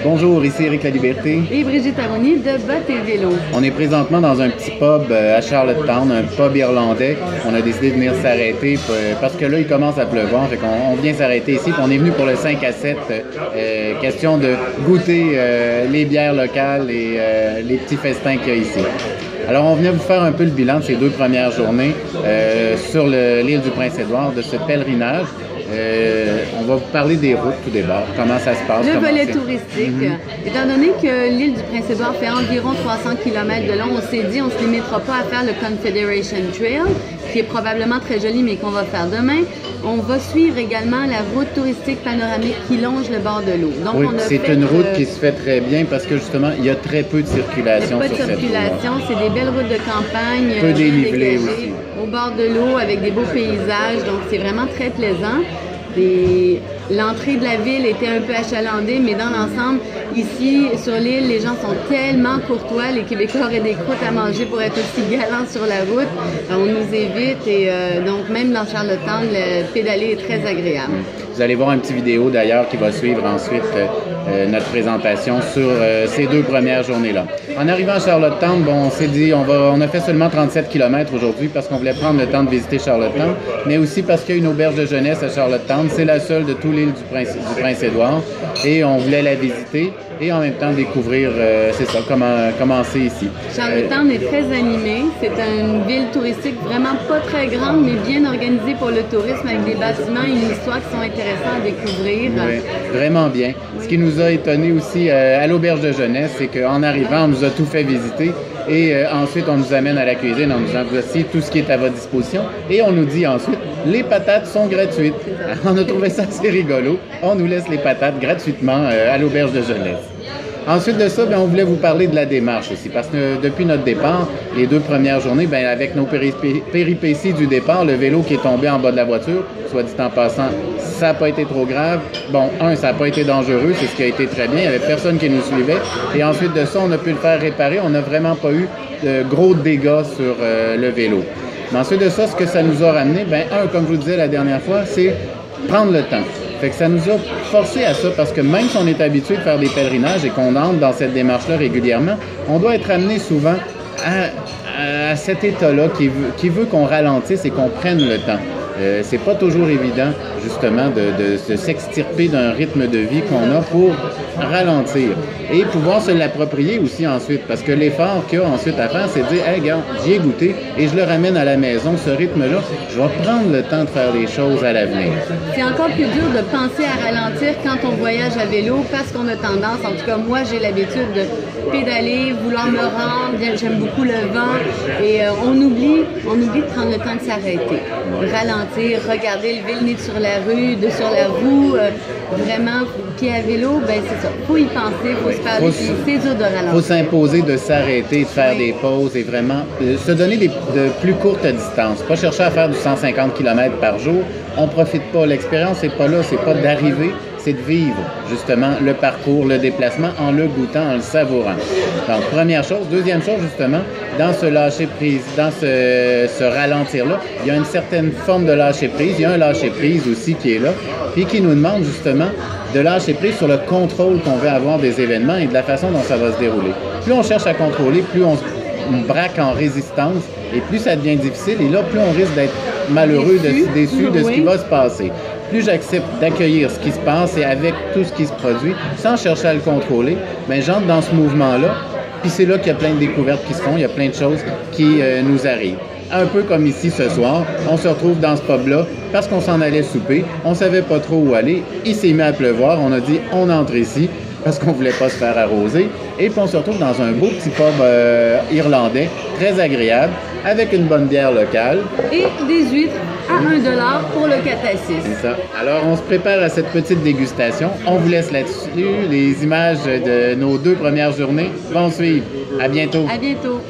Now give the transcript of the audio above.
Bonjour, ici Éric Laliberté. Et Brigitte Aroni de Bottes et Vélo. On est présentement dans un petit pub à Charlottetown, un pub irlandais. On a décidé de venir s'arrêter parce que là, il commence à pleuvoir. Fait qu'on vient s'arrêter ici. On est venu pour le 5 à 7. Question de goûter les bières locales et les petits festins qu'il y a ici. Alors, on vient vous faire un peu le bilan de ces 2 premières journées sur l'île du Prince-Édouard, de ce pèlerinage. On va vous parler des routes tout d'abord, comment ça se passe. Le volet touristique. Étant donné que l'île du Prince-Édouard fait environ 300 km de long, on s'est dit on ne se limitera pas à faire le Confederation Trail, qui est probablement très joli, mais qu'on va faire demain. On va suivre également la route touristique panoramique qui longe le bord de l'eau. Donc, oui, c'est une route qui se fait très bien parce que justement, il y a très peu de circulation sur cette route. Peu de circulation, c'est des belles routes de campagne. Peu dénivelées aussi. Au bord de l'eau avec des beaux paysages, donc c'est vraiment très plaisant. L'entrée de la ville était un peu achalandée, mais dans l'ensemble, ici, sur l'île, les gens sont tellement courtois. Les Québécois auraient des croûtes à manger pour être aussi galants sur la route. On nous évite et donc même dans Charlottetown, le pédaler est très agréable. Vous allez voir une petite vidéo d'ailleurs qui va suivre ensuite notre présentation sur ces 2 premières journées-là. En arrivant à Charlottetown, bon, on s'est dit, on a fait seulement 37 km aujourd'hui parce qu'on voulait prendre le temps de visiter Charlottetown, mais aussi parce qu'il y a une auberge de jeunesse à Charlottetown. C'est la seule de toute l'île du Prince-Édouard et on voulait la visiter et en même temps découvrir, c'est ça, comment c'est ici. Charlottetown est très animée. C'est une ville touristique vraiment pas très grande, mais bien organisée pour le tourisme avec des bâtiments et une histoire qui sont intéressants à découvrir. Oui, vraiment bien. Oui. Ce qui nous a étonné aussi à l'auberge de jeunesse, c'est qu'en arrivant, on nous a tout fait visiter et ensuite on nous amène à la cuisine en nous disant voici tout ce qui est à votre disposition et on nous dit ensuite les patates sont gratuites. On a trouvé ça assez rigolo. On nous laisse les patates gratuitement à l'auberge de jeunesse. Ensuite de ça, bien, on voulait vous parler de la démarche aussi, parce que depuis notre départ, les 2 premières journées, bien, avec nos péripéties du départ, le vélo qui est tombé en bas de la voiture, soit dit en passant, ça n'a pas été trop grave. Bon, ça n'a pas été dangereux, c'est ce qui a été très bien, il n'y avait personne qui nous suivait. Et ensuite de ça, on a pu le faire réparer, on n'a vraiment pas eu de gros dégâts sur le vélo. Mais ensuite de ça, ce que ça nous a ramené, bien, comme je vous disais la dernière fois, c'est prendre le temps. Fait que ça nous a forcé à ça parce que même si on est habitué de faire des pèlerinages et qu'on entre dans cette démarche-là régulièrement, on doit être amené souvent à cet état-là qui veut qu'on ralentisse et qu'on prenne le temps. C'est pas toujours évident, justement, de s'extirper d'un rythme de vie qu'on a pour ralentir et pouvoir se l'approprier aussi ensuite. Parce que l'effort qu'il y a ensuite à faire, c'est de dire « Hey, regarde, j'y ai goûté et je le ramène à la maison, ce rythme-là, je vais prendre le temps de faire les choses à l'avenir. » C'est encore plus dur de penser à ralentir quand on voyage à vélo parce qu'on a tendance, en tout cas moi j'ai l'habitude de pédaler, vouloir me rendre, j'aime beaucoup le vent et on oublie de prendre le temps de s'arrêter, ralentir, regarder, lever le nez sur la roue, vraiment, pied à vélo, ben c'est ça, faut y penser, faut se faire c'est dur de ralentir. Faut s'imposer de s'arrêter, de faire des pauses et vraiment se donner de plus courtes distances, pas chercher à faire du 150 km par jour, on profite pas, l'expérience c'est pas là, c'est pas d'arriver, c'est de vivre justement le parcours, le déplacement en le goûtant, en le savourant. Donc, première chose. Deuxième chose, justement, dans ce lâcher-prise, dans ce ralentir-là, il y a une certaine forme de lâcher-prise. Il y a un lâcher-prise aussi qui est là, puis qui nous demande justement de lâcher prise sur le contrôle qu'on veut avoir des événements et de la façon dont ça va se dérouler. Plus on cherche à contrôler, plus on braque en résistance et plus ça devient difficile et là, plus on risque d'être malheureux, déçu de ce qui va se passer. Plus j'accepte d'accueillir ce qui se passe et avec tout ce qui se produit, sans chercher à le contrôler, bien, j'entre dans ce mouvement-là, puis c'est là qu'il y a plein de découvertes qui se font, il y a plein de choses qui nous arrivent. Un peu comme ici ce soir, on se retrouve dans ce pub-là parce qu'on s'en allait souper, on savait pas trop où aller, il s'est mis à pleuvoir, on a dit on entre ici parce qu'on voulait pas se faire arroser, et puis on se retrouve dans un beau petit pub irlandais, très agréable, avec une bonne bière locale. Et des huîtres à 1$ pour le 4 à 6. C'est ça. Alors, on se prépare à cette petite dégustation. On vous laisse là-dessus. Les images de nos 2 premières journées vont suivre. À bientôt. À bientôt.